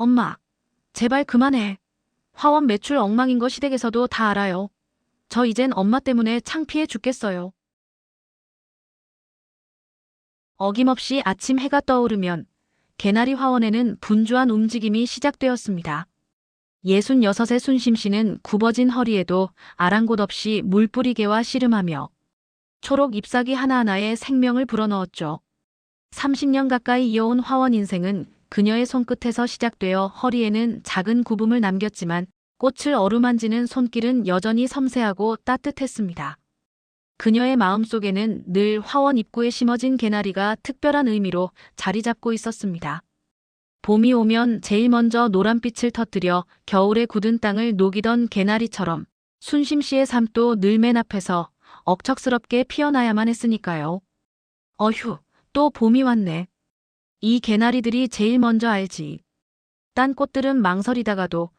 엄마, 제발 그만해. 화원 매출 엉망인 거 시댁에서도 다 알아요. 저 이젠 엄마 때문에 창피해 죽겠어요. 어김없이 아침 해가 떠오르면 개나리 화원에는 분주한 움직임이 시작되었습니다. 66의 순심 씨는 굽어진 허리에도 아랑곳 없이 물뿌리개와 씨름하며 초록 잎사귀 하나하나에 생명을 불어넣었죠. 30년 가까이 이어온 화원 인생은 그녀의 손끝에서 시작되어 허리에는 작은 굽음을 남겼지만 꽃을 어루만지는 손길은 여전히 섬세하고 따뜻했습니다. 그녀의 마음속에는 늘 화원 입구에 심어진 개나리가 특별한 의미로 자리 잡고 있었습니다. 봄이 오면 제일 먼저 노란빛을 터뜨려 겨울의 굳은 땅을 녹이던 개나리처럼 순심 씨의 삶도 늘 맨 앞에서 억척스럽게 피어나야만 했으니까요. 어휴, 또 봄이 왔네. 이 개나리들이 제일 먼저 알지. 딴 꽃들은 망설이다가도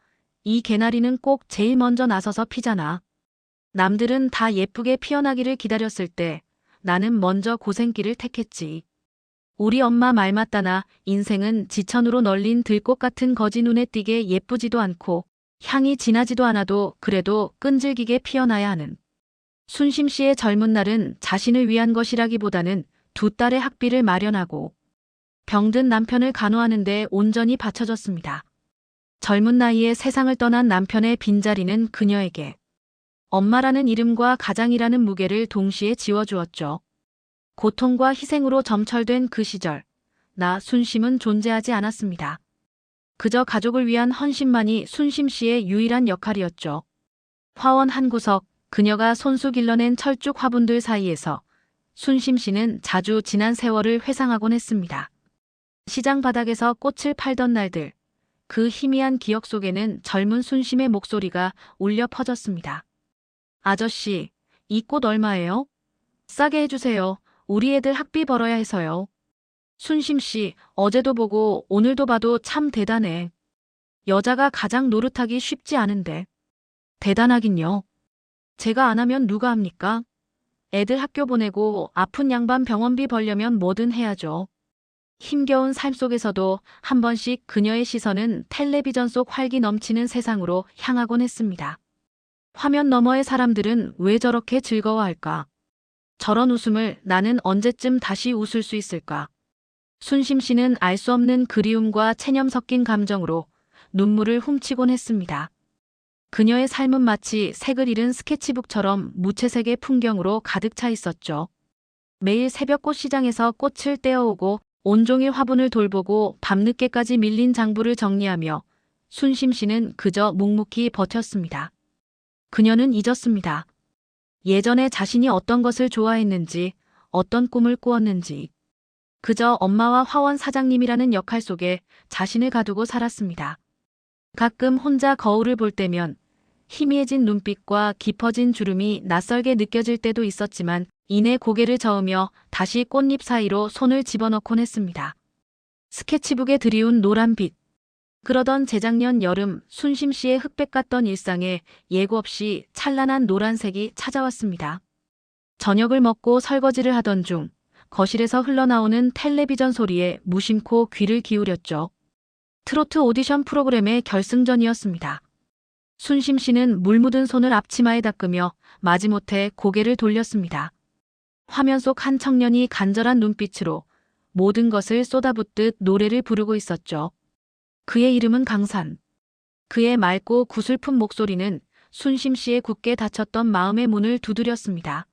이 개나리는 꼭 제일 먼저 나서서 피잖아. 남들은 다 예쁘게 피어나기를 기다렸을 때 나는 먼저 고생길을 택했지. 우리 엄마 말 맞다나 인생은 지천으로 널린 들꽃 같은 거지 눈에 띄게 예쁘지도 않고 향이 진하지도 않아도 그래도 끈질기게 피어나야 하는. 순심 씨의 젊은 날은 자신을 위한 것이라기보다는 두 딸의 학비를 마련하고 병든 남편을 간호하는 데 온전히 바쳐졌습니다. 젊은 나이에 세상을 떠난 남편의 빈자리는 그녀에게 엄마라는 이름과 가장이라는 무게를 동시에 지워주었죠. 고통과 희생으로 점철된 그 시절, 나 순심은 존재하지 않았습니다. 그저 가족을 위한 헌신만이 순심 씨의 유일한 역할이었죠. 화원 한 구석, 그녀가 손수 길러낸 철쭉 화분들 사이에서 순심 씨는 자주 지난 세월을 회상하곤 했습니다. 시장 바닥에서 꽃을 팔던 날들, 그 희미한 기억 속에는 젊은 순심의 목소리가 울려 퍼졌습니다. 아저씨, 이 꽃 얼마예요? 싸게 해주세요. 우리 애들 학비 벌어야 해서요. 순심 씨, 어제도 보고 오늘도 봐도 참 대단해. 여자가 가장 노릇하기 쉽지 않은데. 대단하긴요. 제가 안 하면 누가 합니까? 애들 학교 보내고 아픈 양반 병원비 벌려면 뭐든 해야죠. 힘겨운 삶 속에서도 한 번씩 그녀의 시선은 텔레비전 속 활기 넘치는 세상으로 향하곤 했습니다. 화면 너머의 사람들은 왜 저렇게 즐거워할까? 저런 웃음을 나는 언제쯤 다시 웃을 수 있을까? 순심 씨는 알 수 없는 그리움과 체념 섞인 감정으로 눈물을 훔치곤 했습니다. 그녀의 삶은 마치 색을 잃은 스케치북처럼 무채색의 풍경으로 가득 차 있었죠. 매일 새벽 꽃시장에서 꽃을 떼어오고 온종일 화분을 돌보고 밤늦게까지 밀린 장부를 정리하며 순심 씨는 그저 묵묵히 버텼습니다. 그녀는 잊었습니다. 예전에 자신이 어떤 것을 좋아했는지, 어떤 꿈을 꾸었는지. 그저 엄마와 화원 사장님이라는 역할 속에 자신을 가두고 살았습니다. 가끔 혼자 거울을 볼 때면 희미해진 눈빛과 깊어진 주름이 낯설게 느껴질 때도 있었지만 이내 고개를 저으며 다시 꽃잎 사이로 손을 집어넣곤 했습니다. 스케치북에 드리운 노란빛. 그러던 재작년 여름 순심 씨의 흑백 같던 일상에 예고 없이 찬란한 노란색이 찾아왔습니다. 저녁을 먹고 설거지를 하던 중 거실에서 흘러나오는 텔레비전 소리에 무심코 귀를 기울였죠. 트로트 오디션 프로그램의 결승전이었습니다. 순심 씨는 물 묻은 손을 앞치마에 닦으며 마지못해 고개를 돌렸습니다. 화면 속 한 청년이 간절한 눈빛으로 모든 것을 쏟아붓듯 노래를 부르고 있었죠. 그의 이름은 강산. 그의 맑고 구슬픈 목소리는 순심 씨의 굳게 닫혔던 마음의 문을 두드렸습니다.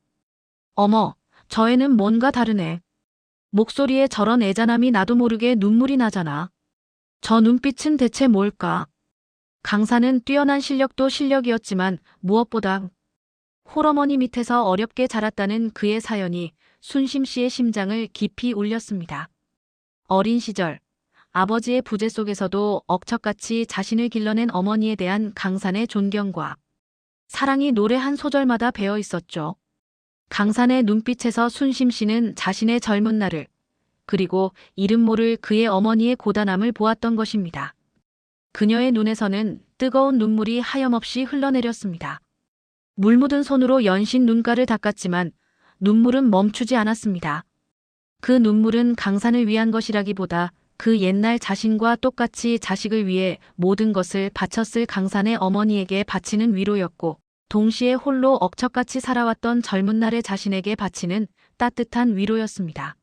어머, 저 애는 뭔가 다르네. 목소리에 저런 애잔함이 나도 모르게 눈물이 나잖아. 저 눈빛은 대체 뭘까? 강산은 뛰어난 실력도 실력이었지만 무엇보다 홀어머니 밑에서 어렵게 자랐다는 그의 사연이 순심 씨의 심장을 깊이 울렸습니다. 어린 시절, 아버지의 부재 속에서도 억척같이 자신을 길러낸 어머니에 대한 강산의 존경과 사랑이 노래 한 소절마다 배어 있었죠. 강산의 눈빛에서 순심 씨는 자신의 젊은 날을 그리고 이름 모를 그의 어머니의 고단함을 보았던 것입니다. 그녀의 눈에서는 뜨거운 눈물이 하염없이 흘러내렸습니다. 물 묻은 손으로 연신 눈가를 닦았지만 눈물은 멈추지 않았습니다. 그 눈물은 강산을 위한 것이라기보다 그 옛날 자신과 똑같이 자식을 위해 모든 것을 바쳤을 강산의 어머니에게 바치는 위로였고, 동시에 홀로 억척같이 살아왔던 젊은 날의 자신에게 바치는 따뜻한 위로였습니다.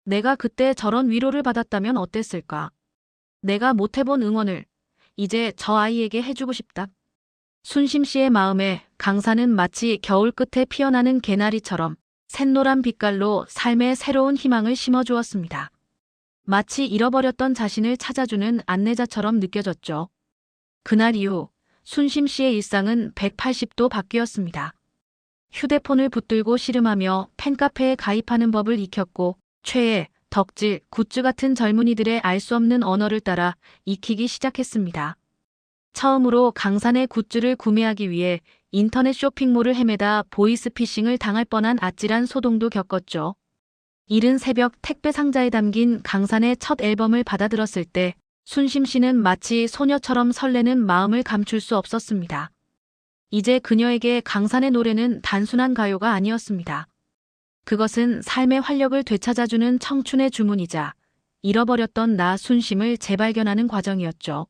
내가 그때 저런 위로를 받았다면 어땠을까? 내가 못해본 응원을 이제 저 아이에게 해주고 싶다. 순심 씨의 마음에 강산은 마치 겨울 끝에 피어나는 개나리처럼 샛노란 빛깔로 삶의 새로운 희망을 심어주었습니다. 마치 잃어버렸던 자신을 찾아주는 안내자처럼 느껴졌죠. 그날 이후 순심 씨의 일상은 180도 바뀌었습니다. 휴대폰을 붙들고 씨름하며 팬카페에 가입하는 법을 익혔고, 최애, 덕질, 굿즈 같은 젊은이들의 알 수 없는 언어를 따라 익히기 시작했습니다. 처음으로 강산의 굿즈를 구매하기 위해 인터넷 쇼핑몰을 헤매다 보이스피싱을 당할 뻔한 아찔한 소동도 겪었죠. 이른 새벽 택배 상자에 담긴 강산의 첫 앨범을 받아들었을 때 순심 씨는 마치 소녀처럼 설레는 마음을 감출 수 없었습니다. 이제 그녀에게 강산의 노래는 단순한 가요가 아니었습니다. 그것은 삶의 활력을 되찾아주는 청춘의 주문이자 잃어버렸던 나 순심을 재발견하는 과정이었죠.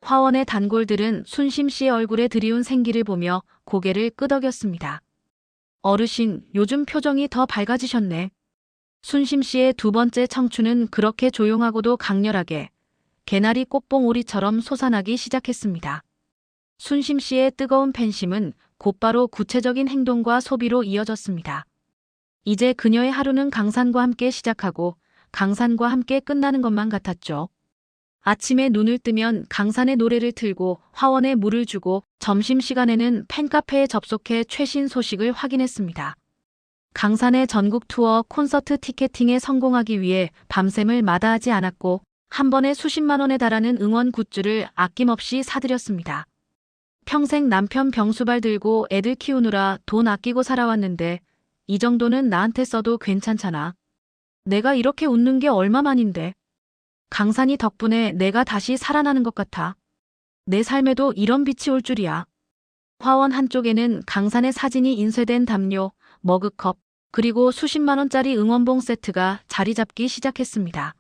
화원의 단골들은 순심 씨의 얼굴에 드리운 생기를 보며 고개를 끄덕였습니다. 어르신, 요즘 표정이 더 밝아지셨네. 순심 씨의 두 번째 청춘은 그렇게 조용하고도 강렬하게 개나리 꽃봉오리처럼 솟아나기 시작했습니다. 순심 씨의 뜨거운 팬심은 곧바로 구체적인 행동과 소비로 이어졌습니다. 이제 그녀의 하루는 강산과 함께 시작하고 강산과 함께 끝나는 것만 같았죠. 아침에 눈을 뜨면 강산의 노래를 틀고 화원에 물을 주고 점심시간에는 팬카페에 접속해 최신 소식을 확인했습니다. 강산의 전국 투어 콘서트 티켓팅에 성공하기 위해 밤샘을 마다하지 않았고 한 번에 수십만 원에 달하는 응원 굿즈를 아낌없이 사들였습니다. 평생 남편 병수발 들고 애들 키우느라 돈 아끼고 살아왔는데 이 정도는 나한테 써도 괜찮잖아. 내가 이렇게 웃는 게 얼마만인데. 강산이 덕분에 내가 다시 살아나는 것 같아. 내 삶에도 이런 빛이 올 줄이야. 화원 한쪽에는 강산의 사진이 인쇄된 담요, 머그컵, 그리고 수십만 원짜리 응원봉 세트가 자리 잡기 시작했습니다.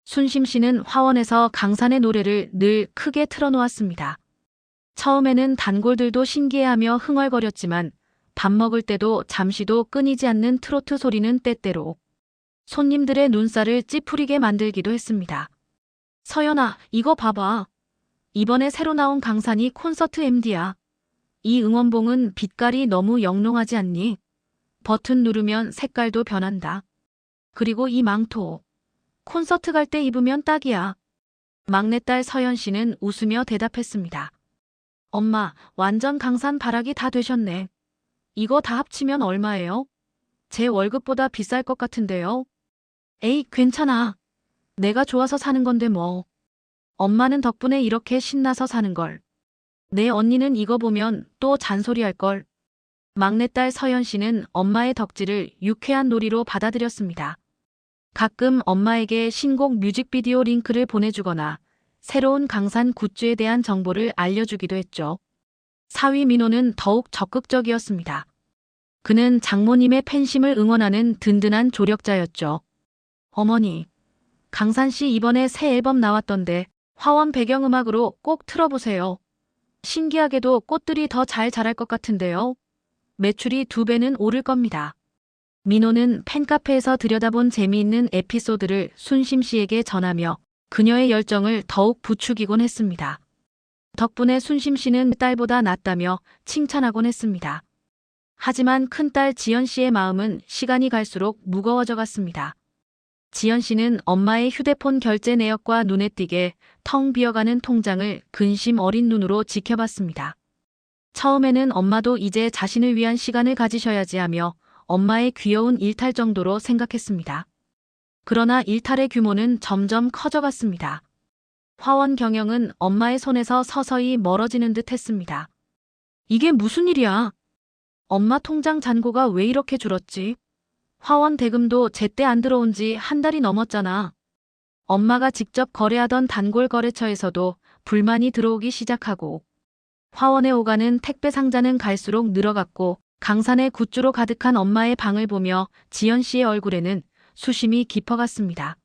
순심 씨는 화원에서 강산의 노래를 늘 크게 틀어놓았습니다. 처음에는 단골들도 신기해하며 흥얼거렸지만 밥 먹을 때도 잠시도 끊이지 않는 트로트 소리는 때때로 손님들의 눈살을 찌푸리게 만들기도 했습니다. 서연아, 이거 봐봐. 이번에 새로 나온 강산이 콘서트 MD야. 이 응원봉은 빛깔이 너무 영롱하지 않니? 버튼 누르면 색깔도 변한다. 그리고 이 망토. 콘서트 갈 때 입으면 딱이야. 막내딸 서연 씨는 웃으며 대답했습니다. 엄마, 완전 강산 바락이 다 되셨네. 이거 다 합치면 얼마예요? 제 월급보다 비쌀 것 같은데요. 에이, 괜찮아. 내가 좋아서 사는 건데 뭐. 엄마는 덕분에 이렇게 신나서 사는 걸. 내 언니는 이거 보면 또 잔소리할 걸. 막내딸 서연 씨는 엄마의 덕질을 유쾌한 놀이로 받아들였습니다. 가끔 엄마에게 신곡 뮤직비디오 링크를 보내주거나 새로운 강산 굿즈에 대한 정보를 알려주기도 했죠. 사위 민호는 더욱 적극적이었습니다. 그는 장모님의 팬심을 응원하는 든든한 조력자였죠. 어머니, 강산 씨 이번에 새 앨범 나왔던데 화원 배경음악으로 꼭 틀어보세요. 신기하게도 꽃들이 더 잘 자랄 것 같은데요. 매출이 2배는 오를 겁니다. 민호는 팬카페에서 들여다본 재미있는 에피소드를 순심 씨에게 전하며 그녀의 열정을 더욱 부추기곤 했습니다. 덕분에 순심 씨는 딸보다 낫다며 칭찬하곤 했습니다. 하지만 큰딸 지연 씨의 마음은 시간이 갈수록 무거워져 갔습니다. 지연 씨는 엄마의 휴대폰 결제 내역과 눈에 띄게 텅 비어가는 통장을 근심 어린 눈으로 지켜봤습니다. 처음에는 엄마도 이제 자신을 위한 시간을 가지셔야지 하며 엄마의 귀여운 일탈 정도로 생각했습니다. 그러나 일탈의 규모는 점점 커져갔습니다. 화원 경영은 엄마의 손에서 서서히 멀어지는 듯 했습니다. 이게 무슨 일이야? 엄마 통장 잔고가 왜 이렇게 줄었지? 화원 대금도 제때 안 들어온 지 한 달이 넘었잖아. 엄마가 직접 거래하던 단골 거래처에서도 불만이 들어오기 시작하고 화원에 오가는 택배 상자는 갈수록 늘어갔고 강산의 굿즈로 가득한 엄마의 방을 보며 지연 씨의 얼굴에는 수심이 깊어갔습니다.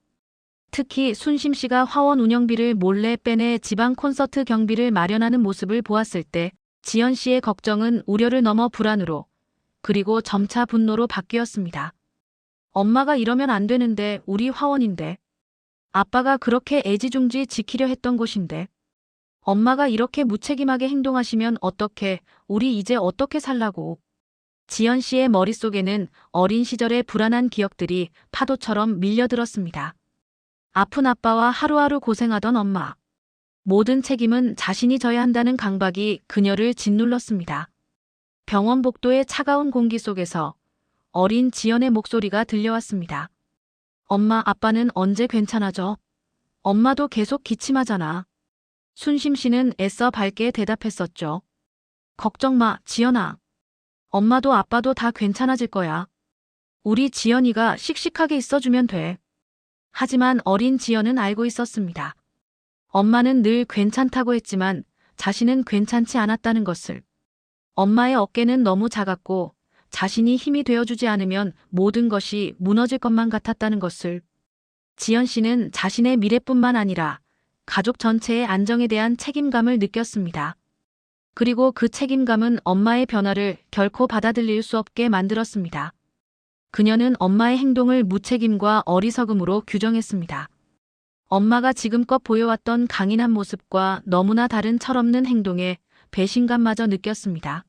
특히 순심 씨가 화원 운영비를 몰래 빼내 지방 콘서트 경비를 마련하는 모습을 보았을 때 지연 씨의 걱정은 우려를 넘어 불안으로 그리고 점차 분노로 바뀌었습니다. 엄마가 이러면 안 되는데 우리 화원인데. 아빠가 그렇게 애지중지 지키려 했던 곳인데. 엄마가 이렇게 무책임하게 행동하시면 어떡해, 우리 이제 어떻게 살라고. 지연 씨의 머릿속에는 어린 시절의 불안한 기억들이 파도처럼 밀려들었습니다. 아픈 아빠와 하루하루 고생하던 엄마. 모든 책임은 자신이 져야 한다는 강박이 그녀를 짓눌렀습니다. 병원 복도의 차가운 공기 속에서 어린 지연의 목소리가 들려왔습니다. 엄마, 아빠는 언제 괜찮아져? 엄마도 계속 기침하잖아. 순심 씨는 애써 밝게 대답했었죠. 걱정 마, 지연아. 엄마도 아빠도 다 괜찮아질 거야. 우리 지연이가 씩씩하게 있어주면 돼. 하지만 어린 지연은 알고 있었습니다. 엄마는 늘 괜찮다고 했지만 자신은 괜찮지 않았다는 것을. 엄마의 어깨는 너무 작았고 자신이 힘이 되어주지 않으면 모든 것이 무너질 것만 같았다는 것을. 지연 씨는 자신의 미래뿐만 아니라 가족 전체의 안정에 대한 책임감을 느꼈습니다. 그리고 그 책임감은 엄마의 변화를 결코 받아들일 수 없게 만들었습니다. 그녀는 엄마의 행동을 무책임과 어리석음으로 규정했습니다. 엄마가 지금껏 보여왔던 강인한 모습과 너무나 다른 철없는 행동에 배신감마저 느꼈습니다.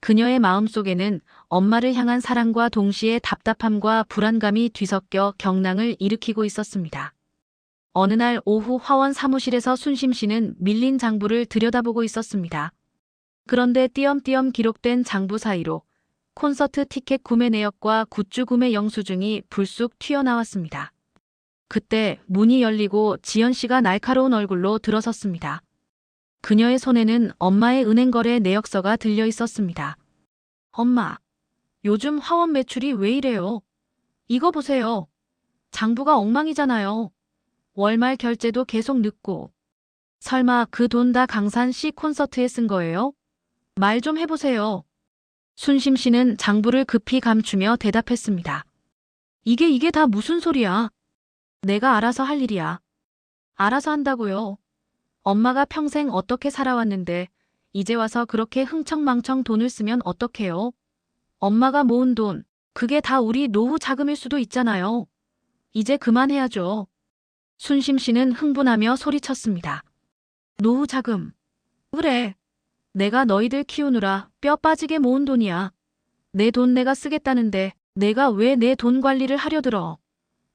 그녀의 마음속에는 엄마를 향한 사랑과 동시에 답답함과 불안감이 뒤섞여 경랑을 일으키고 있었습니다. 어느 날 오후 화원 사무실에서 순심 씨는 밀린 장부를 들여다보고 있었습니다. 그런데 띄엄띄엄 기록된 장부 사이로 콘서트 티켓 구매 내역과 굿즈 구매 영수증이 불쑥 튀어나왔습니다. 그때 문이 열리고 지연 씨가 날카로운 얼굴로 들어섰습니다. 그녀의 손에는 엄마의 은행 거래 내역서가 들려 있었습니다. 엄마, 요즘 화원 매출이 왜 이래요? 이거 보세요. 장부가 엉망이잖아요. 월말 결제도 계속 늦고. 설마 그 돈 다 강산 씨 콘서트에 쓴 거예요? 말 좀 해보세요. 순심 씨는 장부를 급히 감추며 대답했습니다. 이게 다 무슨 소리야? 내가 알아서 할 일이야. 알아서 한다고요. 엄마가 평생 어떻게 살아왔는데 이제 와서 그렇게 흥청망청 돈을 쓰면 어떡해요? 엄마가 모은 돈, 그게 다 우리 노후 자금일 수도 있잖아요. 이제 그만해야죠. 순심 씨는 흥분하며 소리쳤습니다. 노후 자금. 그래. 내가 너희들 키우느라 뼈 빠지게 모은 돈이야. 내 돈 내가 쓰겠다는데 내가 왜 내 돈 관리를 하려 들어.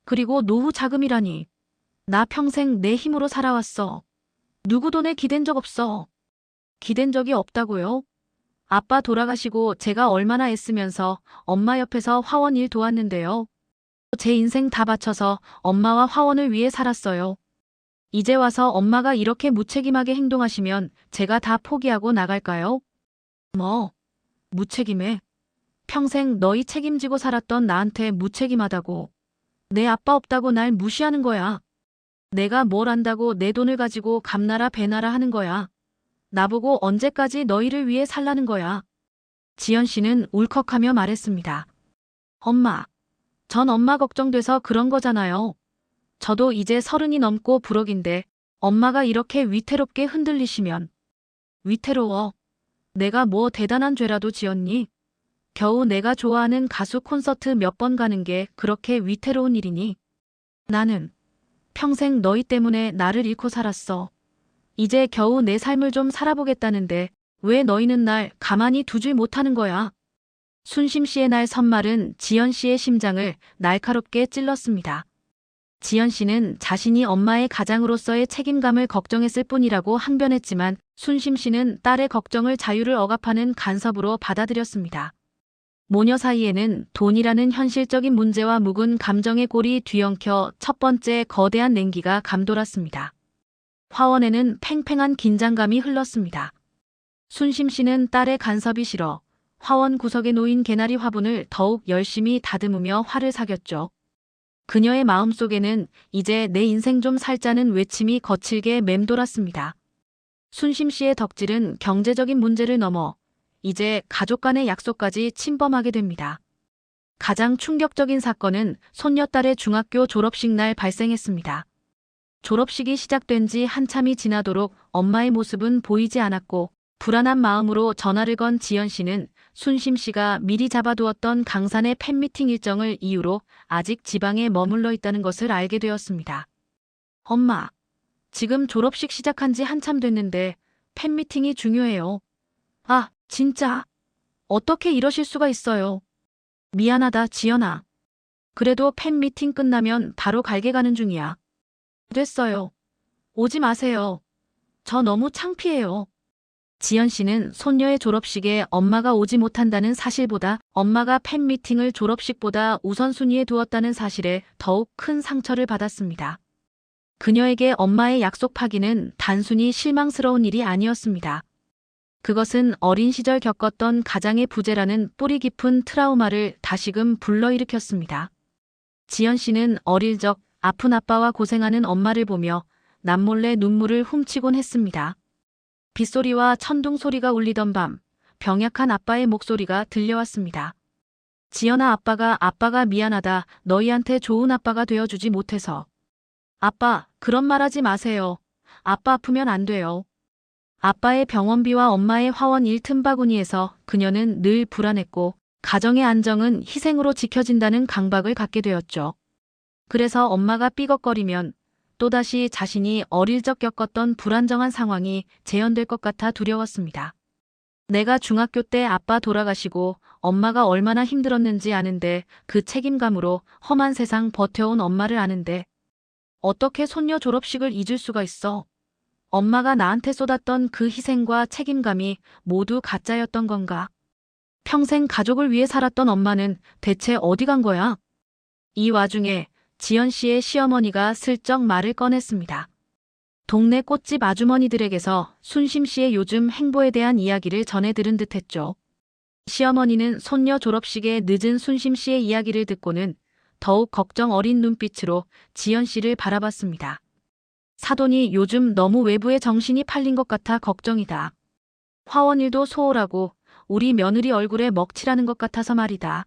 그리고 노후 자금이라니. 나 평생 내 힘으로 살아왔어. 누구 돈에 기댄 적 없어. 기댄 적이 없다고요? 아빠 돌아가시고 제가 얼마나 애쓰면서 엄마 옆에서 화원 일 도왔는데요. 제 인생 다 바쳐서 엄마와 화원을 위해 살았어요. 이제 와서 엄마가 이렇게 무책임하게 행동하시면 제가 다 포기하고 나갈까요? 뭐, 무책임해? 평생 너희 책임지고 살았던 나한테 무책임하다고. 내 아빠 없다고 날 무시하는 거야. 내가 뭘 안다고 내 돈을 가지고 감나라 배나라 하는 거야. 나보고 언제까지 너희를 위해 살라는 거야. 지연 씨는 울컥하며 말했습니다. 엄마, 전 엄마 걱정돼서 그런 거잖아요. 저도 이제 30이 넘고 불억인데 엄마가 이렇게 위태롭게 흔들리시면. 위태로워. 내가 뭐 대단한 죄라도 지었니? 겨우 내가 좋아하는 가수 콘서트 몇 번 가는 게 그렇게 위태로운 일이니? 나는 평생 너희 때문에 나를 잃고 살았어. 이제 겨우 내 삶을 좀 살아보겠다는데 왜 너희는 날 가만히 두질 못하는 거야? 순심 씨의 날 선말은 지연 씨의 심장을 날카롭게 찔렀습니다. 지연 씨는 자신이 엄마의 가장으로서의 책임감을 걱정했을 뿐이라고 항변했지만 순심 씨는 딸의 걱정을 자유를 억압하는 간섭으로 받아들였습니다. 모녀 사이에는 돈이라는 현실적인 문제와 묵은 감정의 골이 뒤엉켜 첫 번째 거대한 냉기가 감돌았습니다. 화원에는 팽팽한 긴장감이 흘렀습니다. 순심 씨는 딸의 간섭이 싫어 화원 구석에 놓인 개나리 화분을 더욱 열심히 다듬으며 화를 사겼죠. 그녀의 마음속에는 이제 내 인생 좀 살자는 외침이 거칠게 맴돌았습니다. 순심 씨의 덕질은 경제적인 문제를 넘어 이제 가족 간의 약속까지 침범하게 됩니다. 가장 충격적인 사건은 손녀딸의 중학교 졸업식 날 발생했습니다. 졸업식이 시작된 지 한참이 지나도록 엄마의 모습은 보이지 않았고 불안한 마음으로 전화를 건 지연 씨는 순심 씨가 미리 잡아두었던 강산의 팬미팅 일정을 이유로 아직 지방에 머물러 있다는 것을 알게 되었습니다. 엄마, 지금 졸업식 시작한 지 한참 됐는데 팬미팅이 중요해요. 아, 진짜? 어떻게 이러실 수가 있어요? 미안하다, 지연아. 그래도 팬미팅 끝나면 바로 갈게 가는 중이야. 됐어요. 오지 마세요. 저 너무 창피해요. 지연 씨는 손녀의 졸업식에 엄마가 오지 못한다는 사실보다 엄마가 팬미팅을 졸업식보다 우선순위에 두었다는 사실에 더욱 큰 상처를 받았습니다. 그녀에게 엄마의 약속 파기는 단순히 실망스러운 일이 아니었습니다. 그것은 어린 시절 겪었던 가장의 부재라는 뿌리 깊은 트라우마를 다시금 불러일으켰습니다. 지연 씨는 어릴 적 아픈 아빠와 고생하는 엄마를 보며 남몰래 눈물을 훔치곤 했습니다. 빗소리와 천둥 소리가 울리던 밤, 병약한 아빠의 목소리가 들려왔습니다. 지연아, 아빠가 미안하다. 너희한테 좋은 아빠가 되어주지 못해서. 아빠, 그런 말 하지 마세요. 아빠 아프면 안 돼요. 아빠의 병원비와 엄마의 화원 일틈바구니에서 그녀는 늘 불안했고 가정의 안정은 희생으로 지켜진다는 강박을 갖게 되었죠. 그래서 엄마가 삐걱거리면 또다시 자신이 어릴 적 겪었던 불안정한 상황이 재현될 것 같아 두려웠습니다. 내가 중학교 때 아빠 돌아가시고 엄마가 얼마나 힘들었는지 아는데 그 책임감으로 험한 세상 버텨온 엄마를 아는데 어떻게 손녀 졸업식을 잊을 수가 있어? 엄마가 나한테 쏟았던 그 희생과 책임감이 모두 가짜였던 건가? 평생 가족을 위해 살았던 엄마는 대체 어디 간 거야? 이 와중에 지연 씨의 시어머니가 슬쩍 말을 꺼냈습니다. 동네 꽃집 아주머니들에게서 순심 씨의 요즘 행보에 대한 이야기를 전해 들은 듯했죠. 시어머니는 손녀 졸업식에 늦은 순심 씨의 이야기를 듣고는 더욱 걱정 어린 눈빛으로 지연 씨를 바라봤습니다. 사돈이 요즘 너무 외부에 정신이 팔린 것 같아 걱정이다. 화원일도 소홀하고 우리 며느리 얼굴에 먹칠하는 것 같아서 말이다.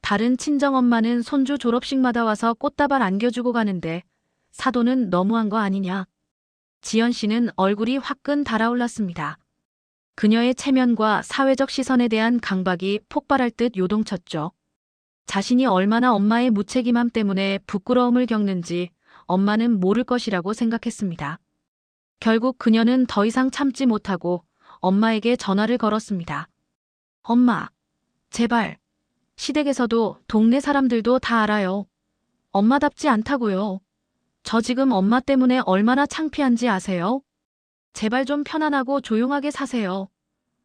다른 친정엄마는 손주 졸업식마다 와서 꽃다발 안겨주고 가는데 사돈은 너무한 거 아니냐. 지연 씨는 얼굴이 화끈 달아올랐습니다. 그녀의 체면과 사회적 시선에 대한 강박이 폭발할 듯 요동쳤죠. 자신이 얼마나 엄마의 무책임함 때문에 부끄러움을 겪는지 엄마는 모를 것이라고 생각했습니다. 결국 그녀는 더 이상 참지 못하고 엄마에게 전화를 걸었습니다. 엄마, 제발. 시댁에서도 동네 사람들도 다 알아요. 엄마답지 않다고요. 저 지금 엄마 때문에 얼마나 창피한지 아세요? 제발 좀 편안하고 조용하게 사세요.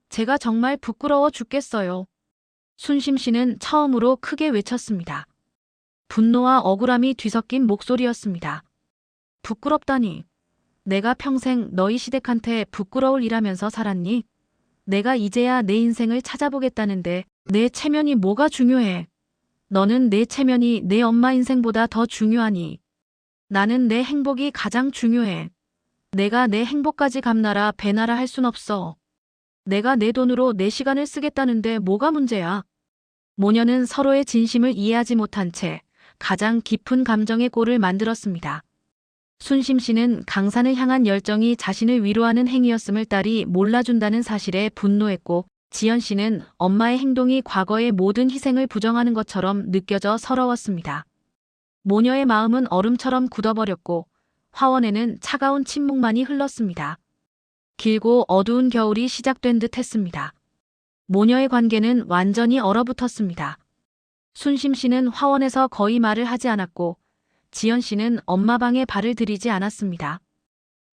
제가 정말 부끄러워 죽겠어요. 순심 씨는 처음으로 크게 외쳤습니다. 분노와 억울함이 뒤섞인 목소리였습니다. 부끄럽다니. 내가 평생 너희 시댁한테 부끄러울 일하면서 살았니? 내가 이제야 내 인생을 찾아보겠다는데 내 체면이 뭐가 중요해? 너는 내 체면이 내 엄마 인생보다 더 중요하니? 나는 내 행복이 가장 중요해. 내가 내 행복까지 감나라 배나라 할 순 없어. 내가 내 돈으로 내 시간을 쓰겠다는데 뭐가 문제야? 모녀는 서로의 진심을 이해하지 못한 채 가장 깊은 감정의 골을 만들었습니다. 순심 씨는 강산을 향한 열정이 자신을 위로하는 행위였음을 딸이 몰라준다는 사실에 분노했고 지연 씨는 엄마의 행동이 과거의 모든 희생을 부정하는 것처럼 느껴져 서러웠습니다. 모녀의 마음은 얼음처럼 굳어버렸고 화원에는 차가운 침묵만이 흘렀습니다. 길고 어두운 겨울이 시작된 듯 했습니다. 모녀의 관계는 완전히 얼어붙었습니다. 순심 씨는 화원에서 거의 말을 하지 않았고 지연 씨는 엄마 방에 발을 들이지 않았습니다.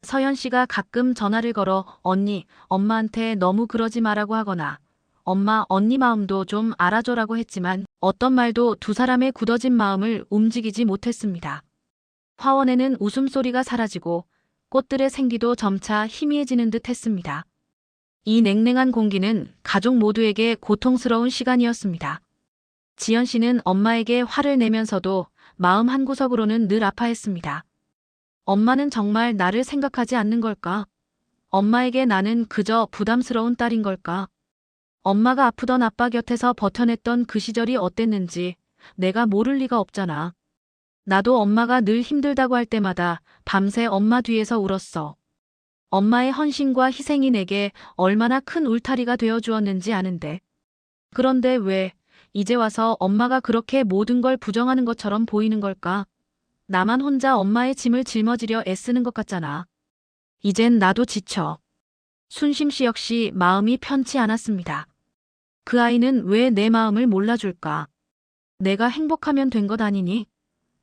서연 씨가 가끔 전화를 걸어 언니, 엄마한테 너무 그러지 말라고 하거나 엄마, 언니 마음도 좀 알아줘라고 했지만 어떤 말도 두 사람의 굳어진 마음을 움직이지 못했습니다. 화원에는 웃음소리가 사라지고 꽃들의 생기도 점차 희미해지는 듯 했습니다. 이 냉랭한 공기는 가족 모두에게 고통스러운 시간이었습니다. 지연 씨는 엄마에게 화를 내면서도 마음 한구석으로는 늘 아파했습니다. 엄마는 정말 나를 생각하지 않는 걸까? 엄마에게 나는 그저 부담스러운 딸인 걸까? 엄마가 아프던 아빠 곁에서 버텨냈던 그 시절이 어땠는지 내가 모를 리가 없잖아. 나도 엄마가 늘 힘들다고 할 때마다 밤새 엄마 뒤에서 울었어. 엄마의 헌신과 희생이 내게 얼마나 큰 울타리가 되어 주었는지 아는데. 그런데 왜 이제 와서 엄마가 그렇게 모든 걸 부정하는 것처럼 보이는 걸까? 나만 혼자 엄마의 짐을 짊어지려 애쓰는 것 같잖아. 이젠 나도 지쳐. 순심 씨 역시 마음이 편치 않았습니다. 그 아이는 왜 내 마음을 몰라줄까? 내가 행복하면 된 것 아니니?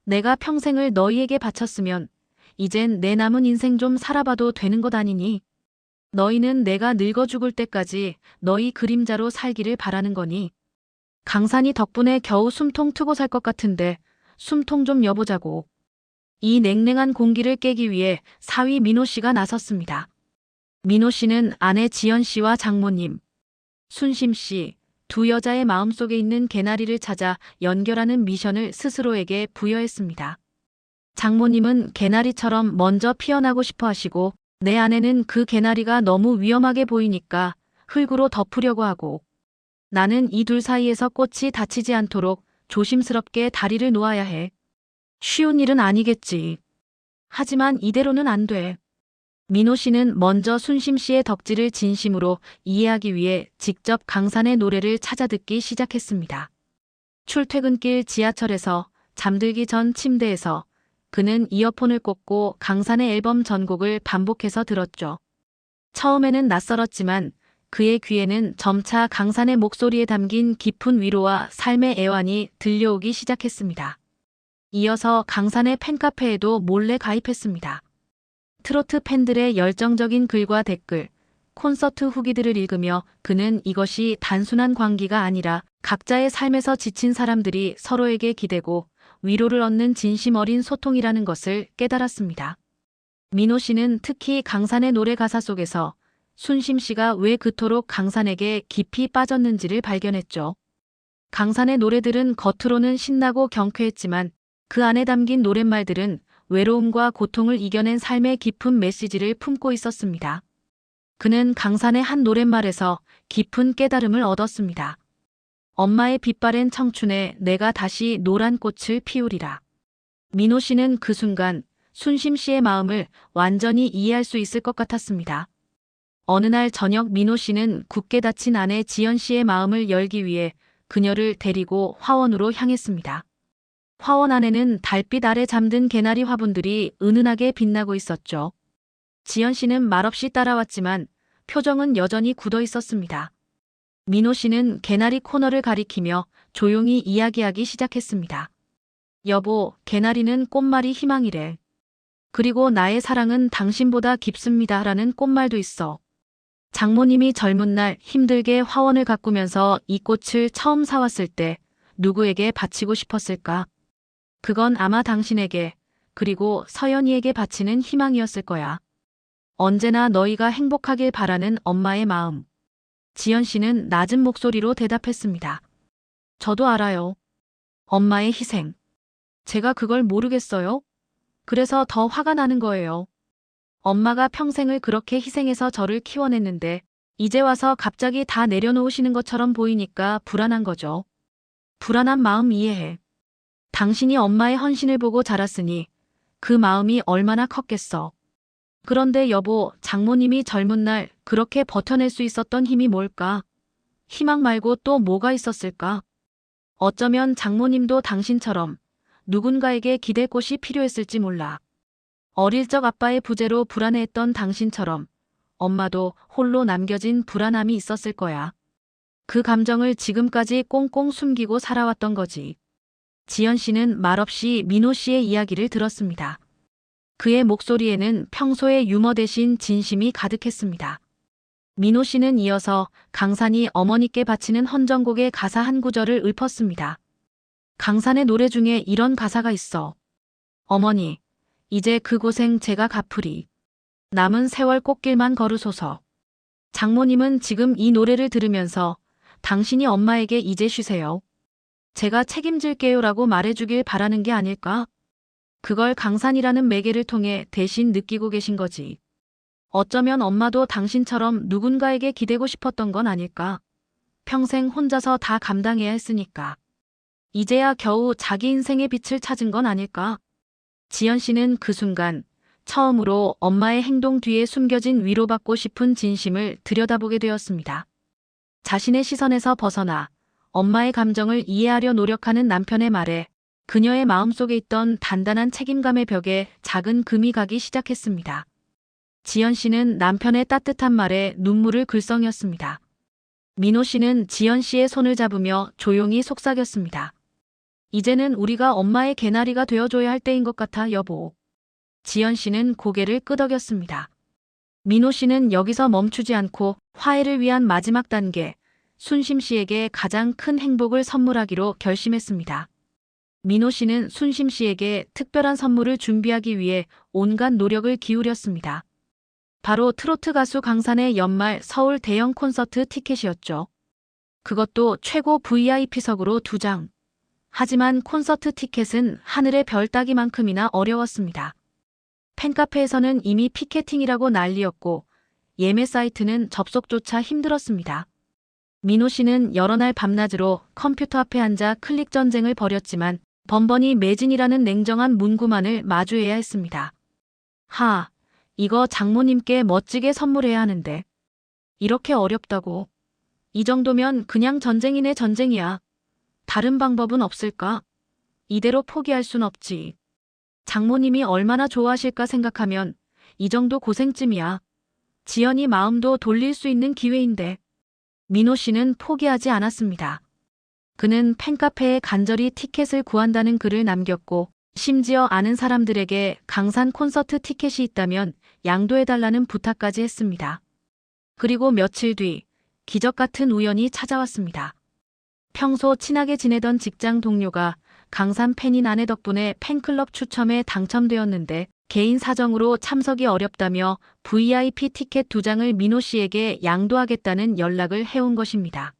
내가 평생을 너희에게 바쳤으면 이젠 내 남은 인생 좀 살아봐도 되는 것 아니니? 너희는 내가 늙어 죽을 때까지 너희 그림자로 살기를 바라는 거니? 강산이 덕분에 겨우 숨통 트고 살 것 같은데 숨통 좀 여보자고. 이 냉랭한 공기를 깨기 위해 사위 민호 씨가 나섰습니다. 민호 씨는 아내 지연 씨와 장모님, 순심 씨, 두 여자의 마음속에 있는 개나리를 찾아 연결하는 미션을 스스로에게 부여했습니다. 장모님은 개나리처럼 먼저 피어나고 싶어 하시고 내 아내는 그 개나리가 너무 위험하게 보이니까 흙으로 덮으려고 하고 나는 이 둘 사이에서 꽃이 다치지 않도록 조심스럽게 다리를 놓아야 해. 쉬운 일은 아니겠지. 하지만 이대로는 안 돼. 민호 씨는 먼저 순심 씨의 덕질을 진심으로 이해하기 위해 직접 강산의 노래를 찾아 듣기 시작했습니다. 출퇴근길 지하철에서 잠들기 전 침대에서 그는 이어폰을 꽂고 강산의 앨범 전곡을 반복해서 들었죠. 처음에는 낯설었지만 그의 귀에는 점차 강산의 목소리에 담긴 깊은 위로와 삶의 애환이 들려오기 시작했습니다. 이어서 강산의 팬카페에도 몰래 가입했습니다. 트로트 팬들의 열정적인 글과 댓글, 콘서트 후기들을 읽으며 그는 이것이 단순한 광기가 아니라 각자의 삶에서 지친 사람들이 서로에게 기대고 위로를 얻는 진심 어린 소통이라는 것을 깨달았습니다. 민호 씨는 특히 강산의 노래 가사 속에서 순심 씨가 왜 그토록 강산에게 깊이 빠졌는지를 발견했죠. 강산의 노래들은 겉으로는 신나고 경쾌했지만 그 안에 담긴 노랫말들은 외로움과 고통을 이겨낸 삶의 깊은 메시지를 품고 있었습니다. 그는 강산의 한 노랫말에서 깊은 깨달음을 얻었습니다. 엄마의 빛바랜 청춘에 내가 다시 노란 꽃을 피우리라. 민호 씨는 그 순간 순심 씨의 마음을 완전히 이해할 수 있을 것 같았습니다. 어느 날 저녁 민호 씨는 굳게 닫힌 아내 지연 씨의 마음을 열기 위해 그녀를 데리고 화원으로 향했습니다. 화원 안에는 달빛 아래 잠든 개나리 화분들이 은은하게 빛나고 있었죠. 지연 씨는 말없이 따라왔지만 표정은 여전히 굳어 있었습니다. 민호 씨는 개나리 코너를 가리키며 조용히 이야기하기 시작했습니다. 여보, 개나리는 꽃말이 희망이래. 그리고 나의 사랑은 당신보다 깊습니다. 라는 꽃말도 있어. 장모님이 젊은 날 힘들게 화원을 가꾸면서 이 꽃을 처음 사왔을 때 누구에게 바치고 싶었을까? 그건 아마 당신에게, 그리고 서연이에게 바치는 희망이었을 거야. 언제나 너희가 행복하길 바라는 엄마의 마음. 지연 씨는 낮은 목소리로 대답했습니다. 저도 알아요. 엄마의 희생. 제가 그걸 모르겠어요? 그래서 더 화가 나는 거예요. 엄마가 평생을 그렇게 희생해서 저를 키워냈는데 이제 와서 갑자기 다 내려놓으시는 것처럼 보이니까 불안한 거죠. 불안한 마음 이해해. 당신이 엄마의 헌신을 보고 자랐으니 그 마음이 얼마나 컸겠어. 그런데 여보, 장모님이 젊은 날 그렇게 버텨낼 수 있었던 힘이 뭘까? 희망 말고 또 뭐가 있었을까? 어쩌면 장모님도 당신처럼 누군가에게 기댈 곳이 필요했을지 몰라. 어릴 적 아빠의 부재로 불안해했던 당신처럼 엄마도 홀로 남겨진 불안함이 있었을 거야. 그 감정을 지금까지 꽁꽁 숨기고 살아왔던 거지. 지연 씨는 말없이 민호 씨의 이야기를 들었습니다. 그의 목소리에는 평소의 유머 대신 진심이 가득했습니다. 민호 씨는 이어서 강산이 어머니께 바치는 헌정곡의 가사 한 구절을 읊었습니다. 강산의 노래 중에 이런 가사가 있어. 어머니, 이제 그 고생 제가 갚으리. 남은 세월 꽃길만 걸으소서. 장모님은 지금 이 노래를 들으면서 당신이 엄마에게 이제 쉬세요. 제가 책임질게요라고 말해주길 바라는 게 아닐까? 그걸 강산이라는 매개를 통해 대신 느끼고 계신 거지. 어쩌면 엄마도 당신처럼 누군가에게 기대고 싶었던 건 아닐까? 평생 혼자서 다 감당해야 했으니까. 이제야 겨우 자기 인생의 빛을 찾은 건 아닐까? 지연 씨는 그 순간 처음으로 엄마의 행동 뒤에 숨겨진 위로받고 싶은 진심을 들여다보게 되었습니다. 자신의 시선에서 벗어나 엄마의 감정을 이해하려 노력하는 남편의 말에 그녀의 마음속에 있던 단단한 책임감의 벽에 작은 금이 가기 시작했습니다. 지연 씨는 남편의 따뜻한 말에 눈물을 글썽였습니다. 민호 씨는 지연 씨의 손을 잡으며 조용히 속삭였습니다. 이제는 우리가 엄마의 개나리가 되어줘야 할 때인 것 같아, 여보. 지연 씨는 고개를 끄덕였습니다. 민호 씨는 여기서 멈추지 않고 화해를 위한 마지막 단계, 순심 씨에게 가장 큰 행복을 선물하기로 결심했습니다. 민호 씨는 순심 씨에게 특별한 선물을 준비하기 위해 온갖 노력을 기울였습니다. 바로 트로트 가수 강산의 연말 서울 대형 콘서트 티켓이었죠. 그것도 최고 VIP석으로 2장. 하지만 콘서트 티켓은 하늘의 별 따기만큼이나 어려웠습니다. 팬카페에서는 이미 피케팅이라고 난리였고 예매 사이트는 접속조차 힘들었습니다. 민호 씨는 여러 날 밤낮으로 컴퓨터 앞에 앉아 클릭 전쟁을 벌였지만 번번이 매진이라는 냉정한 문구만을 마주해야 했습니다. 이거 장모님께 멋지게 선물해야 하는데. 이렇게 어렵다고. 이 정도면 그냥 전쟁이네 전쟁이야. 다른 방법은 없을까? 이대로 포기할 순 없지. 장모님이 얼마나 좋아하실까 생각하면 이 정도 고생쯤이야. 지연이 마음도 돌릴 수 있는 기회인데. 민호 씨는 포기하지 않았습니다. 그는 팬카페에 간절히 티켓을 구한다는 글을 남겼고 심지어 아는 사람들에게 강산 콘서트 티켓이 있다면 양도해달라는 부탁까지 했습니다. 그리고 며칠 뒤 기적 같은 우연이 찾아왔습니다. 평소 친하게 지내던 직장 동료가 강산 팬인 아내 덕분에 팬클럽 추첨에 당첨되었는데 개인 사정으로 참석이 어렵다며 VIP 티켓 2장을 민호 씨에게 양도하겠다는 연락을 해온 것입니다.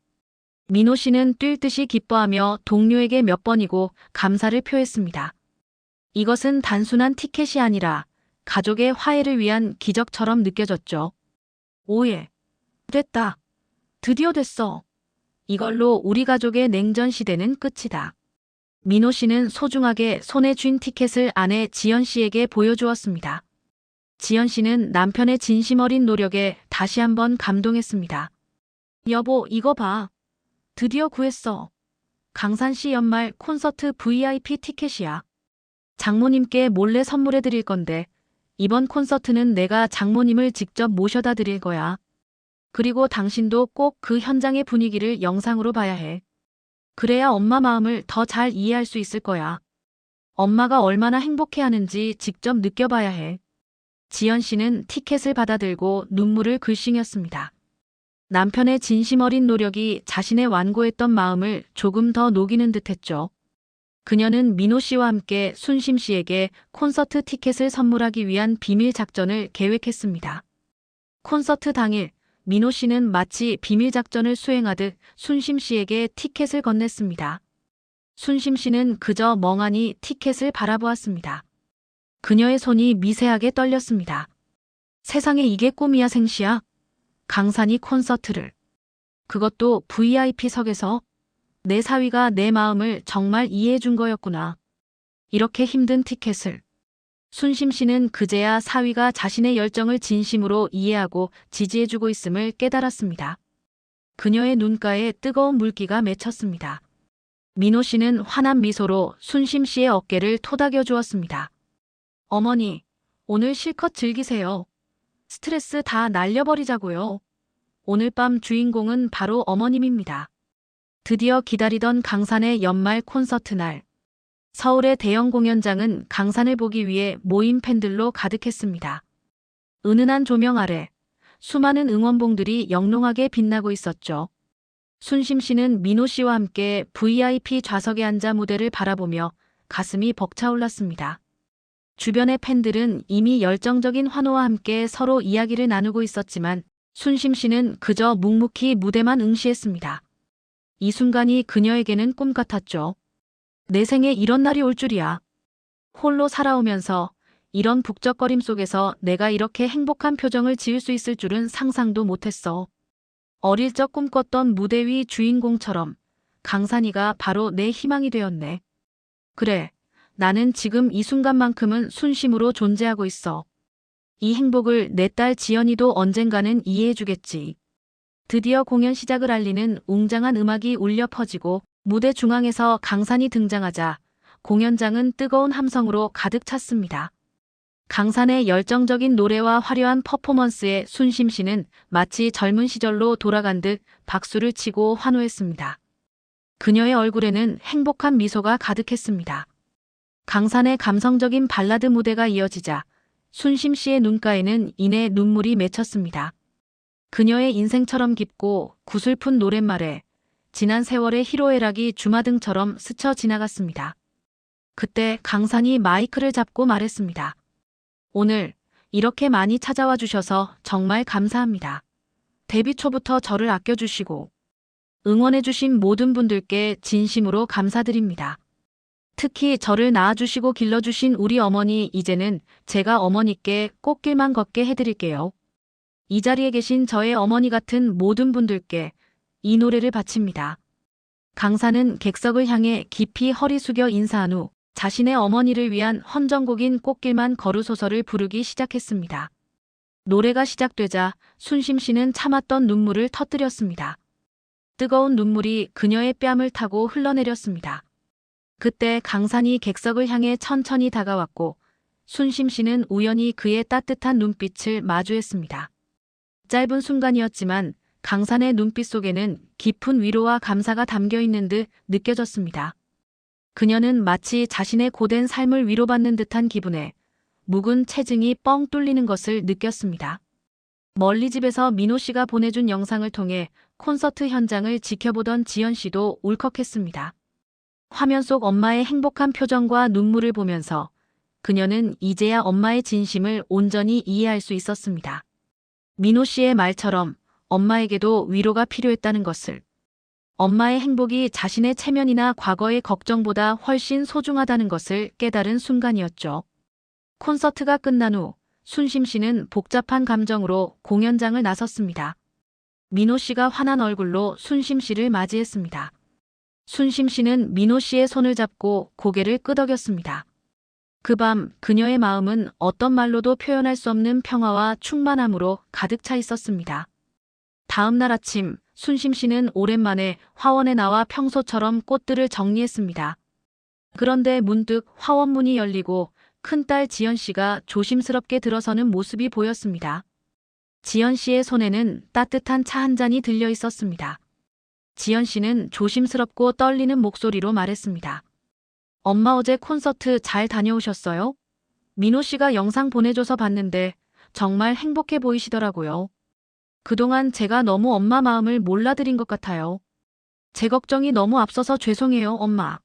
민호 씨는 뛸 듯이 기뻐하며 동료에게 몇 번이고 감사를 표했습니다. 이것은 단순한 티켓이 아니라 가족의 화해를 위한 기적처럼 느껴졌죠. 오예. 됐다. 드디어 됐어. 이걸로 우리 가족의 냉전 시대는 끝이다. 민호 씨는 소중하게 손에 쥔 티켓을 아내 지연 씨에게 보여주었습니다. 지연 씨는 남편의 진심 어린 노력에 다시 한번 감동했습니다. 여보, 이거 봐. 드디어 구했어. 강산시 연말 콘서트 VIP 티켓이야. 장모님께 몰래 선물해 드릴 건데 이번 콘서트는 내가 장모님을 직접 모셔다 드릴 거야. 그리고 당신도 꼭 그 현장의 분위기를 영상으로 봐야 해. 그래야 엄마 마음을 더 잘 이해할 수 있을 거야. 엄마가 얼마나 행복해하는지 직접 느껴봐야 해. 지연 씨는 티켓을 받아들고 눈물을 글썽였습니다. 남편의 진심 어린 노력이 자신의 완고했던 마음을 조금 더 녹이는 듯했죠. 그녀는 민호 씨와 함께 순심 씨에게 콘서트 티켓을 선물하기 위한 비밀 작전을 계획했습니다. 콘서트 당일 민호 씨는 마치 비밀 작전을 수행하듯 순심 씨에게 티켓을 건넸습니다. 순심 씨는 그저 멍하니 티켓을 바라보았습니다. 그녀의 손이 미세하게 떨렸습니다. 세상에 이게 꿈이야 생시야? 강산이 콘서트를. 그것도 VIP석에서. 내 사위가 내 마음을 정말 이해해 준 거였구나. 이렇게 힘든 티켓을. 순심 씨는 그제야 사위가 자신의 열정을 진심으로 이해하고 지지해주고 있음을 깨달았습니다. 그녀의 눈가에 뜨거운 물기가 맺혔습니다. 민호 씨는 환한 미소로 순심 씨의 어깨를 토닥여 주었습니다. 어머니, 오늘 실컷 즐기세요. 스트레스 다 날려버리자고요. 오늘 밤 주인공은 바로 어머님입니다. 드디어 기다리던 강산의 연말 콘서트 날. 서울의 대형 공연장은 강산을 보기 위해 모인 팬들로 가득했습니다. 은은한 조명 아래 수많은 응원봉들이 영롱하게 빛나고 있었죠. 순심 씨는 민호 씨와 함께 VIP 좌석에 앉아 무대를 바라보며 가슴이 벅차올랐습니다. 주변의 팬들은 이미 열정적인 환호와 함께 서로 이야기를 나누고 있었지만 순심 씨는 그저 묵묵히 무대만 응시했습니다. 이 순간이 그녀에게는 꿈 같았죠. 내 생에 이런 날이 올 줄이야. 홀로 살아오면서 이런 북적거림 속에서 내가 이렇게 행복한 표정을 지을 수 있을 줄은 상상도 못했어. 어릴 적 꿈꿨던 무대 위 주인공처럼 강산이가 바로 내 희망이 되었네. 그래, 나는 지금 이 순간만큼은 순심으로 존재하고 있어. 이 행복을 내 딸 지연이도 언젠가는 이해해주겠지. 드디어 공연 시작을 알리는 웅장한 음악이 울려 퍼지고 무대 중앙에서 강산이 등장하자 공연장은 뜨거운 함성으로 가득 찼습니다. 강산의 열정적인 노래와 화려한 퍼포먼스에 순심 씨는 마치 젊은 시절로 돌아간 듯 박수를 치고 환호했습니다. 그녀의 얼굴에는 행복한 미소가 가득했습니다. 강산의 감성적인 발라드 무대가 이어지자 순심 씨의 눈가에는 이내 눈물이 맺혔습니다. 그녀의 인생처럼 깊고 구슬픈 노랫말에 지난 세월의 희로애락이 주마등처럼 스쳐 지나갔습니다. 그때 강산이 마이크를 잡고 말했습니다. 오늘 이렇게 많이 찾아와 주셔서 정말 감사합니다. 데뷔 초부터 저를 아껴주시고 응원해주신 모든 분들께 진심으로 감사드립니다. 특히 저를 낳아주시고 길러주신 우리 어머니, 이제는 제가 어머니께 꽃길만 걷게 해드릴게요. 이 자리에 계신 저의 어머니 같은 모든 분들께 이 노래를 바칩니다. 강산은 객석을 향해 깊이 허리 숙여 인사한 후 자신의 어머니를 위한 헌정곡인 꽃길만 걸으소서를 부르기 시작했습니다. 노래가 시작되자 순심 씨는 참았던 눈물을 터뜨렸습니다. 뜨거운 눈물이 그녀의 뺨을 타고 흘러내렸습니다. 그때 강산이 객석을 향해 천천히 다가왔고 순심 씨는 우연히 그의 따뜻한 눈빛을 마주했습니다. 짧은 순간이었지만 강산의 눈빛 속에는 깊은 위로와 감사가 담겨 있는 듯 느껴졌습니다. 그녀는 마치 자신의 고된 삶을 위로받는 듯한 기분에 묵은 체증이 뻥 뚫리는 것을 느꼈습니다. 멀리 집에서 민호 씨가 보내준 영상을 통해 콘서트 현장을 지켜보던 지연 씨도 울컥했습니다. 화면 속 엄마의 행복한 표정과 눈물을 보면서 그녀는 이제야 엄마의 진심을 온전히 이해할 수 있었습니다. 민호 씨의 말처럼 엄마에게도 위로가 필요했다는 것을, 엄마의 행복이 자신의 체면이나 과거의 걱정보다 훨씬 소중하다는 것을 깨달은 순간이었죠. 콘서트가 끝난 후 순심 씨는 복잡한 감정으로 공연장을 나섰습니다. 민호 씨가 환한 얼굴로 순심 씨를 맞이했습니다. 순심 씨는 민호 씨의 손을 잡고 고개를 끄덕였습니다. 그 밤 그녀의 마음은 어떤 말로도 표현할 수 없는 평화와 충만함으로 가득 차 있었습니다. 다음 날 아침 순심 씨는 오랜만에 화원에 나와 평소처럼 꽃들을 정리했습니다. 그런데 문득 화원 문이 열리고 큰딸 지연 씨가 조심스럽게 들어서는 모습이 보였습니다. 지연 씨의 손에는 따뜻한 차 한 잔이 들려 있었습니다. 지연 씨는 조심스럽고 떨리는 목소리로 말했습니다. 엄마, 어제 콘서트 잘 다녀오셨어요? 민호 씨가 영상 보내줘서 봤는데 정말 행복해 보이시더라고요. 그동안 제가 너무 엄마 마음을 몰라드린 것 같아요. 제 걱정이 너무 앞서서 죄송해요, 엄마.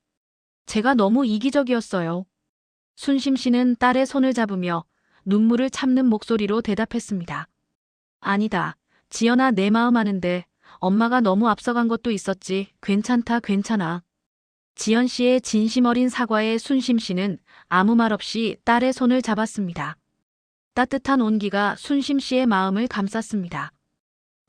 제가 너무 이기적이었어요. 순심 씨는 딸의 손을 잡으며 눈물을 참는 목소리로 대답했습니다. 아니다. 지연아, 내 마음 아는데 엄마가 너무 앞서간 것도 있었지. 괜찮다, 괜찮아. 지연 씨의 진심 어린 사과에 순심 씨는 아무 말 없이 딸의 손을 잡았습니다. 따뜻한 온기가 순심 씨의 마음을 감쌌습니다.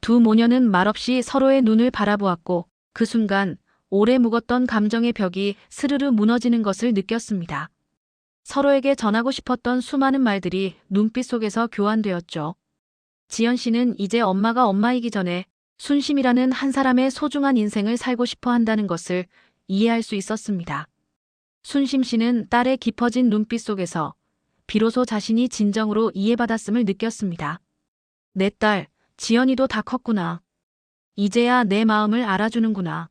두 모녀는 말없이 서로의 눈을 바라보았고 그 순간 오래 묵었던 감정의 벽이 스르르 무너지는 것을 느꼈습니다. 서로에게 전하고 싶었던 수많은 말들이 눈빛 속에서 교환되었죠. 지연 씨는 이제 엄마가 엄마이기 전에 순심이라는 한 사람의 소중한 인생을 살고 싶어 한다는 것을 이해할 수 있었습니다. 순심 씨는 딸의 깊어진 눈빛 속에서 비로소 자신이 진정으로 이해받았음을 느꼈습니다. 내 딸, 지연이도 다 컸구나. 이제야 내 마음을 알아주는구나.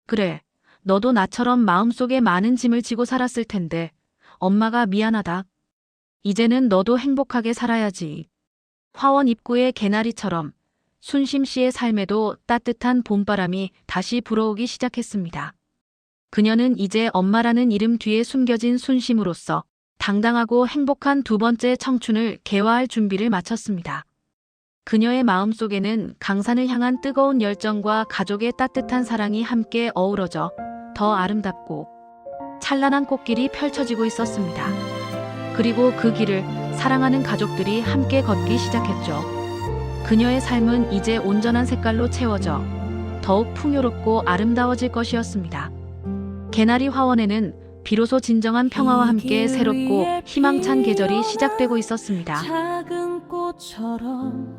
그래, 너도 나처럼 마음속에 많은 짐을 지고 살았을 텐데 엄마가 미안하다. 이제는 너도 행복하게 살아야지. 화원 입구의 개나리처럼 순심 씨의 삶에도 따뜻한 봄바람이 다시 불어오기 시작했습니다. 그녀는 이제 엄마라는 이름 뒤에 숨겨진 순심으로서 당당하고 행복한 두 번째 청춘을 개화할 준비를 마쳤습니다. 그녀의 마음속에는 강산을 향한 뜨거운 열정과 가족의 따뜻한 사랑이 함께 어우러져 더 아름답고 찬란한 꽃길이 펼쳐지고 있었습니다. 그리고 그 길을 사랑하는 가족들이 함께 걷기 시작했죠. 그녀의 삶은 이제 온전한 색깔로 채워져 더욱 풍요롭고 아름다워질 것이었습니다. 개나리 화원에는 비로소 진정한 평화와 함께 새롭고 희망찬 계절이 시작되고 있었습니다. 작은 꽃처럼